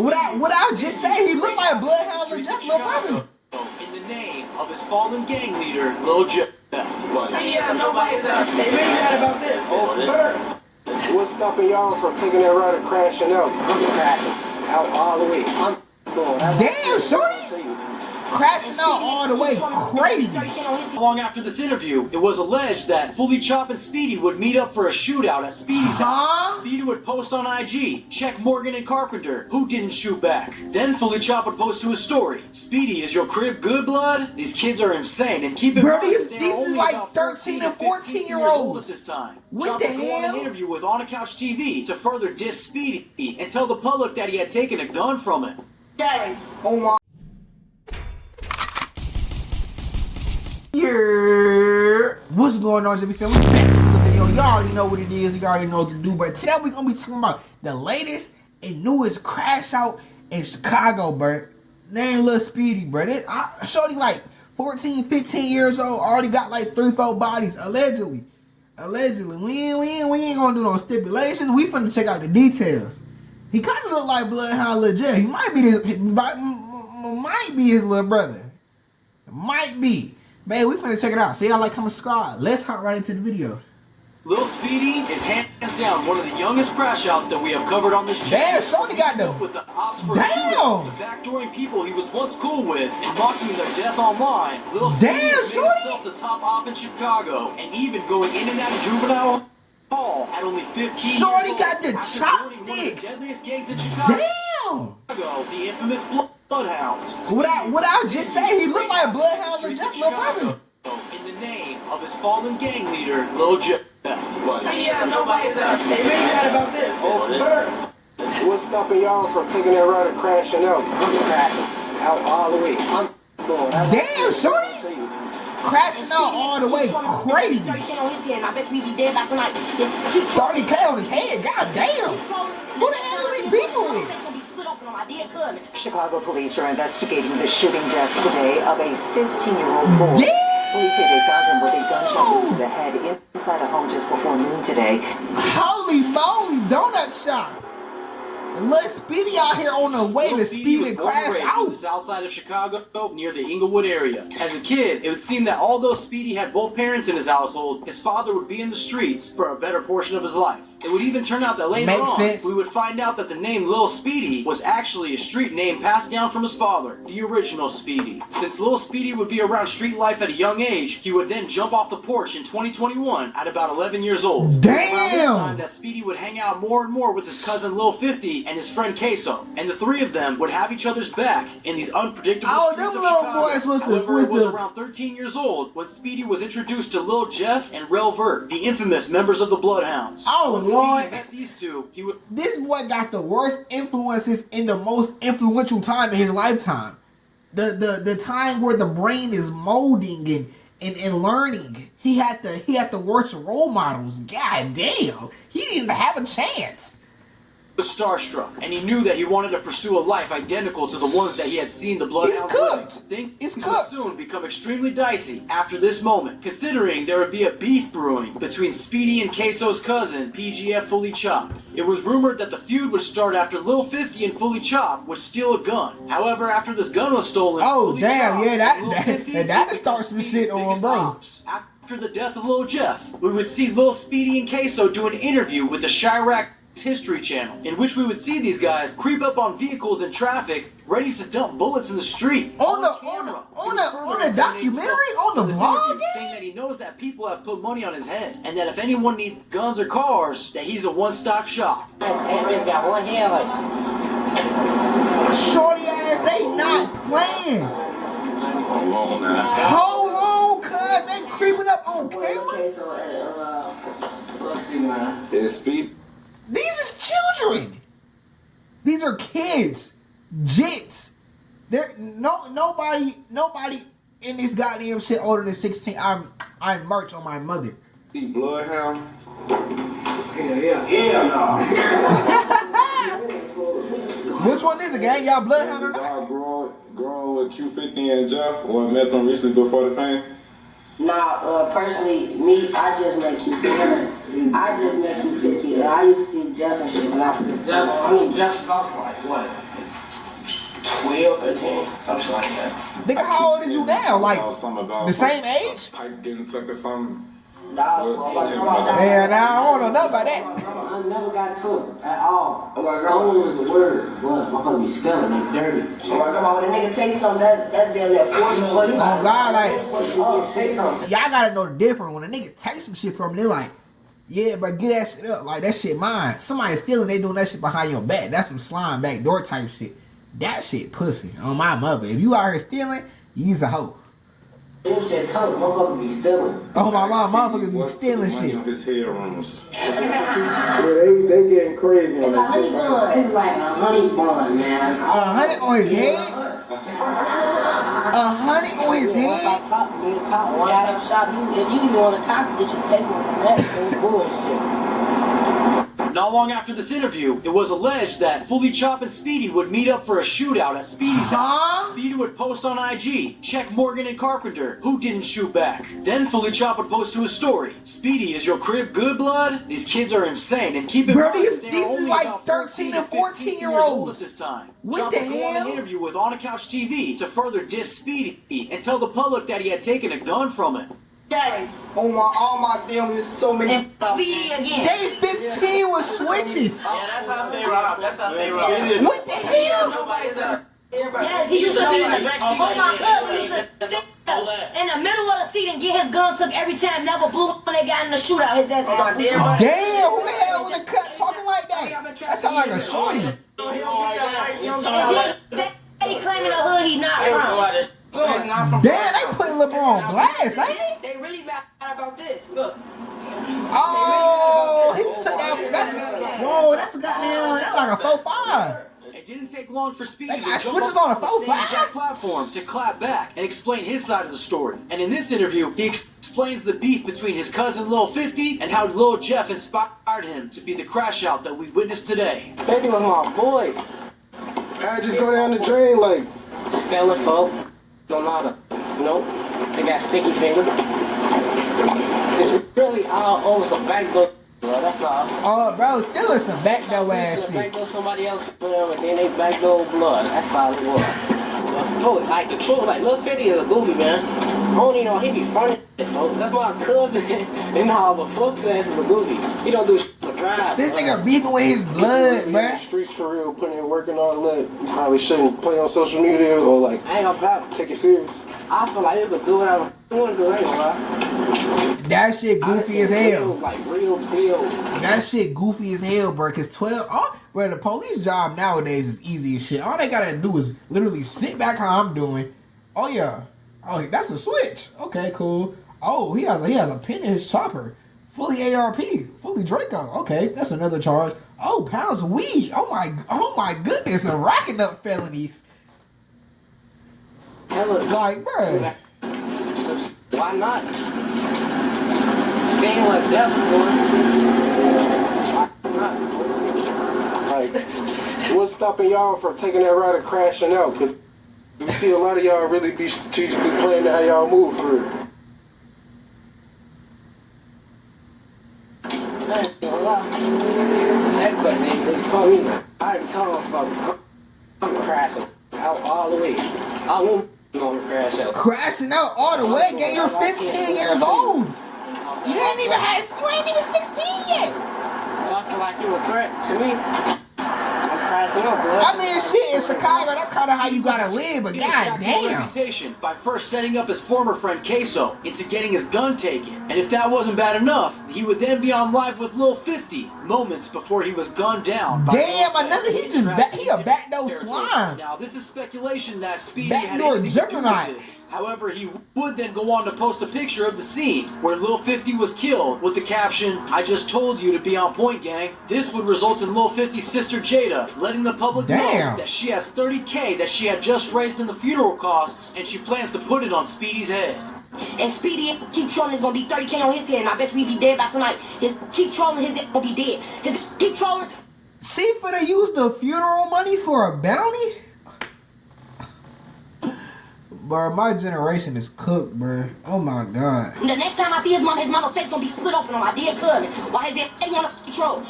What I just say? He looked like Bloodhound Lil Jeff, little brother. In the name of his fallen gang leader, Lil Jeff. Yeah, nobody's out. They made mad about this. What's stopping y'all from taking that ride and crashing out? I'm crashing out all the way. I'm going. Damn, shorty! Crashing out all the way, crazy. Long after this interview, it was alleged that Fully Chop and Speedy would meet up for a shootout at Speedy's house. Speedy would post on IG, check Morgan and Carpenter, who didn't shoot back. Then Fully Chop would post to his story, Speedy, is your crib good blood? These kids are insane, and keep in mind these only is like about 13 and 14 year olds at this time. What Chop the would go on hell? an interview with On a Couch TV to further diss Speedy and tell the public that he had taken a gun from him. Gary, oh my. Yeah. What's going on, JB? We back with the video. Y'all already know what it is. You already know what to do. But today we're gonna be talking about the latest and newest crash out in Chicago, bro. Named Lil Speedy, bro. Shorty like 14, 15 years old. Already got like 3-4 bodies, allegedly. We ain't gonna do no stipulations. We finna check out the details. He kind of look like Bloodhound Lil Jeff. He might be his little brother. Might be. Man, we finna check it out. So y'all like, comment, subscribe. Let's hop right into the video. Lil Speedy is hands down one of the youngest crash outs that we have covered on this channel. Damn, Shorty got them. With the Opps for shootouts, backdooring people he was once cool with and mocking their death online. Lil Speedy has made himself the top op in Chicago and even going in and out of juvenile hall at only 15 Shorty years got the old. chopsticks. The deadliest gangs in Chicago. Damn. The infamous Bloodhounds. What I just say? He looked like Bloodhound Lil Jeff, little brother. In the name of his fallen gang leader, Lil Jeff. Yeah, nobody's out. They made mad about this. What's stopping y'all from taking that ride and crashing out? I'm crashing out all the way. I'm going. Damn, shorty! Crashing out all the way, crazy. 30K on his head, god damn. Who the hell is he beefing with? Chicago police are investigating the shooting death today of a 15-year-old boy. Damn. Police say they found him with a gunshot wound to the head inside a home just before noon today. Holy moly, donut shop. Lil Speedy out here on the way to speed and crash out. The south side of Chicago, near the Inglewood area. As a kid, it would seem that although Speedy had both parents in his household, his father would be in the streets for a better portion of his life. It would even turn out that later on, we would find out that the name Lil Speedy was actually a street name passed down from his father, the original Speedy. Since Lil Speedy would be around street life at a young age, he would then jump off the porch in 2021 at about 11 years old. Damn! Around this time that Speedy would hang out more and more with his cousin Lil 50 and his friend Queso, and the three of them would have each other's back in these unpredictable streets of Chicago. However, it was around 13 years old when Speedy was introduced to Lil Jeff and Rel Vert, the infamous members of the Bloodhounds. Oh, Lord. Met these two, this boy got the worst influences in the most influential time in his lifetime. The time where the brain is molding and learning. He had the worst role models. God damn. He didn't even have a chance. Was starstruck, and he knew that he wanted to pursue a life identical to the ones that he had seen the Bloodhounds living. Things would soon become extremely dicey after this moment, considering there would be a beef brewing between Speedy and Queso's cousin, PGF Fully Chop. It was rumored that the feud would start after Lil 50 and Fully Chop would steal a gun. However, after this gun was stolen, Fully Chop that'd start some shit on, bro. After the death of Lil Jeff, we would see Lil Speedy and Queso do an interview with the Chirac History Channel, in which we would see these guys creep up on vehicles in traffic, ready to dump bullets in the street. On the documentary, on the vlog, saying that he knows that people have put money on his head, and that if anyone needs guns or cars, that he's a one-stop shop. Shorty ass, they not playing. Hold on now. Hold on, cuz they creeping up on camera. It's Speed. These is children. These are kids. Jits. There nobody in this goddamn shit older than 16. I'm merch on my mother. Bloodhound. Yeah, no. Which one is it, gang? Y'all Bloodhound or not? Growing with Q50 and Jeff, or met them recently before the fame? Nah, personally, me, I just met Q50. I just met Q50. I used to see Jeff and shit when I was Jeff talks like what? 13, something like that. Nigga, how old is you now? Like, the same age? Pipe getting took or something. Yeah, now I don't know about that. I never got took at all. Stolen was the word. What? I'm gonna be stealing and dirty. Come on, when a nigga take something, that damn that force. Oh God, like, take something. y'all gotta know the difference. When a nigga take some shit from me, they like, yeah, but get that shit up. Like, that shit mine. Somebody stealing, they doing that shit behind your back. That's some slime backdoor type shit. That shit pussy. On my mother. If you out here stealing, you's a hoe. This shit tough, motherfuckers be stealing. Oh my mom, motherfuckers be stealing shit. His hair rumors. Yeah, they getting crazy on this. It's like a honey bun, man. 100 on his head? 100 on his head? One-stop shop. If you even want to copy, get your paper on that. That's bullshit. Not long after this interview, it was alleged that Fully Chop and Speedy would meet up for a shootout at Speedy's house. Speedy would post on IG, check Morgan and Carpenter, who didn't shoot back. Then Fully Chop would post to his story, Speedy, is your crib good blood? These kids are insane, and keep in mind these they are is only like about 13 and 14 year old olds at this time. What Chop the would go on hell? an interview with On a Couch TV to further diss Speedy and tell the public that he had taken a gun from him. All my family is so many. And Speedy again. They 15 with switches. Yeah, that's how they rob. That's how they rob. What the hell? Nobody's up. Yes, he used to sit in the back seat. Oh, my cousin used to sit in the middle of the seat and get his gun took every time. Never blew when they got in the shootout. His ass. My damn. Damn, who the hell in the cut talking like that? That sound like a shorty. He claiming the hood he not from. Damn, they putting LeBron on blast, ain't they? They really mad about this. Look. Oh, he took that. Whoa, that's a goddamn. That's like a 4-5. It didn't take long for Speedy They to got jump switches up on a the same 4-5? exact platform to clap back and explain his side of the story. And in this interview, he explains the beef between his cousin Lil 50 and how Lil Jeff inspired him to be the crash out that we witnessed today. Baby was my boy. I just go down the drain like. Stealing folk. Don't matter. Nope. They got sticky fingers. It's really all over some backdoor. That's all. Oh, bro, still is some backdoor ass shit. Backdoor somebody else, and then they backdoor blood. That's all it was. But, like the truth, like Lil 50 is a goofy man. I don't even know he be funny. Folks. That's my cousin. You know, but folks ass is a goofy. He don't do shit for drive. This nigga beefing with his blood, bruh. Streets for real, putting in work and all that. You probably shouldn't play on social media or like I ain't gonna doubt. take it serious. I feel like you could do whatever you want to do. I ain't gonna lie. That shit goofy as hell. Like real deal. That shit goofy as hell, bro. Cause 12, bro, the police job nowadays is easy as shit. All they gotta do is literally sit back how I'm doing. Oh yeah, oh that's a switch. Okay, cool. Oh, he has a pin in his chopper, fully ARP, fully Draco. Okay, that's another charge. Oh, pounds of weed. Oh my goodness, and racking up felonies. Like, bro. Why not? Seeing what Jeff is doing. Why not? Like, what's stopping y'all from taking that ride and crashing out? Cause we see a lot of y'all really be strategically playing how y'all move for real. That question ain't really for me. I already told him I'm crashing out all the way. I won't gonna crash out. Crashing out all the way, gang. You're 15 years old. You ain't even 16 yet. So I feel like you a threat to me. I'm crashing out, bro. I mean, shit, in Chicago, that's kind of how you gotta live, but He attacked his goddamn. reputation by first setting up his former friend Queso into getting his gun taken. And if that wasn't bad enough, he would then be on live with Lil 50 moments before he was gunned down. By Damn, Lil another, he Fifty. a backdoor slime. Now, this is speculation that Speedy Backdoor had anything to do juggernaut. with this. However, he would then go on to post a picture of the scene where Lil 50 was killed with the caption, "I just told you to be on point, gang." This would result in Lil 50's sister Jada letting the public know Damn. that she has $30K that she had just raised in the funeral costs, and she plans to put it on Speedy's head. And Speedy keep trolling, it's gonna be 30K on his head, and I bet you he be dead by tonight. Keep trolling, his head gonna be dead. Keep trolling. She finna use the funeral money for a bounty? Bro, my generation is cooked, bro. Oh my god. The next time I see his mama face gonna be split open on my dear cousin. While his head on the troll.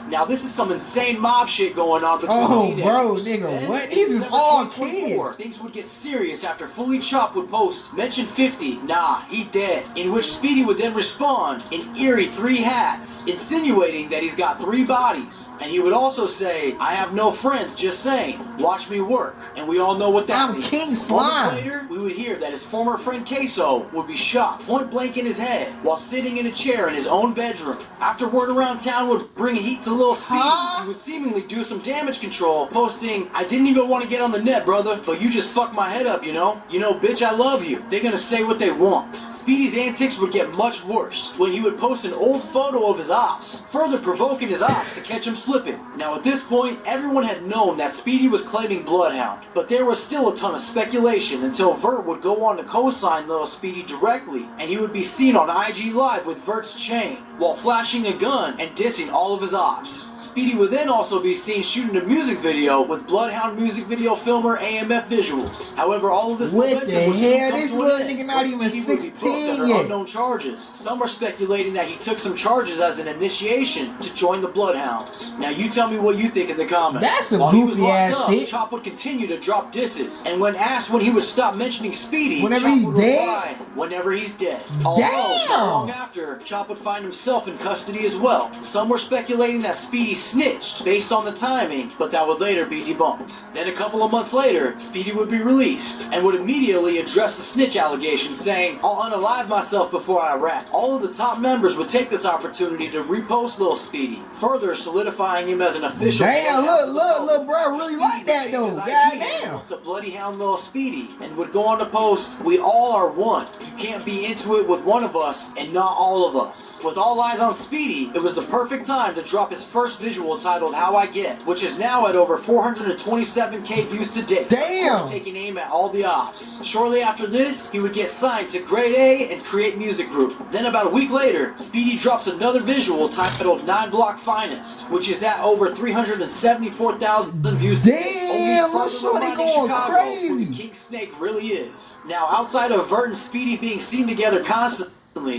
Now this is some insane mob shit going on between teenagers. Oh, bro, nigga, Then, what? in These is December all 2024, kids. things would get serious after Fully Chopped would post, mention 50, nah, he dead. In which Speedy would then respond in eerie 3 hats, insinuating that he's got 3 bodies. And he would also say, I have no friends, just saying, watch me work. And we all know what that means. King Slime. Moments later, we would hear that his former friend Queso would be shot point blank in his head while sitting in a chair in his own bedroom. After word around town would bring heat to Lil Speedy, he would seemingly do some damage control, posting, I didn't even want to get on the net, brother, but you just fucked my head up, you know? You know, bitch, I love you. They're gonna say what they want. Speedy's antics would get much worse when he would post an old photo of his ops, further provoking his ops to catch him slipping. Now at this point, everyone had known that Speedy was claiming Bloodhound, but there was still a ton of speculation until Vert would go on to co-sign Lil Speedy directly, and he would be seen on IG Live with Vert's chain, while flashing a gun and dissing all of his ops. Speedy would then also be seen shooting a music video with Bloodhound music video filmer AMF Visuals. However, all of this What momentum the was soon hell? come This to an little end, nigga not when even Speedy would be booked 16 under yet. unknown charges. Some are speculating that he took some charges as an initiation to join the Bloodhounds. Now you tell me what you think in the comments. That's some While he was goofy locked ass up, shit. Chop would continue to drop disses, and when asked when he would stop mentioning Speedy, Whenever Chop he would dead? reply, whenever he's dead. Although, not Damn! long after, Chop would find himself in custody as well. Some were speculating that Speedy snitched based on the timing, but that would later be debunked. Then a couple of months later, Speedy would be released and would immediately address the snitch allegation, saying, I'll unalive myself before I rap. All of the top members would take this opportunity to repost Lil Speedy, further solidifying him as an official. Damn, look, bro, really like that though. Goddamn. To Bloody Hound Lil Speedy, and would go on to post, we all are one. You can't be into it with one of us and not all of us. With all eyes on Speedy, it was the perfect time to drop his first visual titled How I Get, which is now at over 427k views to date. Damn. Of course, taking aim at all the ops. Shortly after this, he would get signed to Grade A and Create Music Group. Then about a week later, Speedy drops another visual titled 9 Block Finest, which is at over 374,000 views to date. Damn, look, shorty going crazy. Who the King Snake really is. Now, outside of Vert and Speedy being seen together constantly,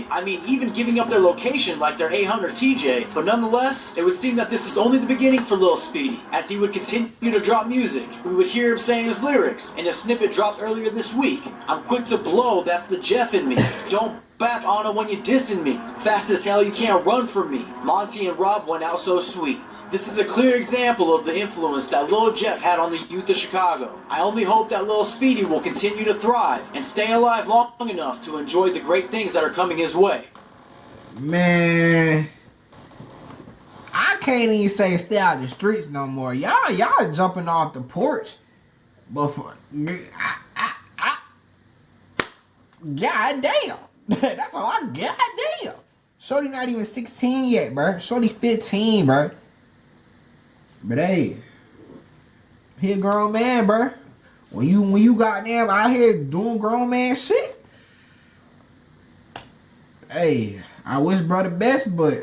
I mean, even giving up their location like their 800 TJ, but nonetheless, it would seem that this is only the beginning for Lil Speedy. As he would continue to drop music, we would hear him saying his lyrics, in a snippet dropped earlier this week. I'm quick to blow, that's the Jeff in me. Don't bap on it when you're dissing me. Fast as hell, you can't run from me. Monty and Rob went out so sweet. This is a clear example of the influence that Lil Jeff had on the youth of Chicago. I only hope that Lil Speedy will continue to thrive and stay alive long enough to enjoy the great things that are coming his way. Man, I can't even say stay out the streets no more. Y'all jumping off the porch. But God damn. That's all I got. Damn. Shorty not even 16 yet, bro. Shorty 15, bro. But hey, he a grown man, bro. When you goddamn out here doing grown man shit, hey, I wish bro the best, but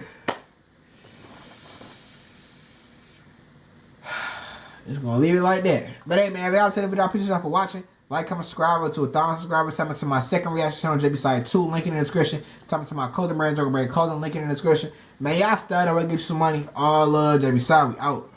it's gonna leave it like that. But hey, man, if y'all tell the video, I appreciate y'all for watching. Like, comment, subscribe to 1,000 subscribers. Tell me to my second reaction channel, JBsiah 2, link in the description. Tell me to my clothing brand, JungleBredClothing, link in the description. Man, y'all start already, get you some money. All love, JBsiah, we out.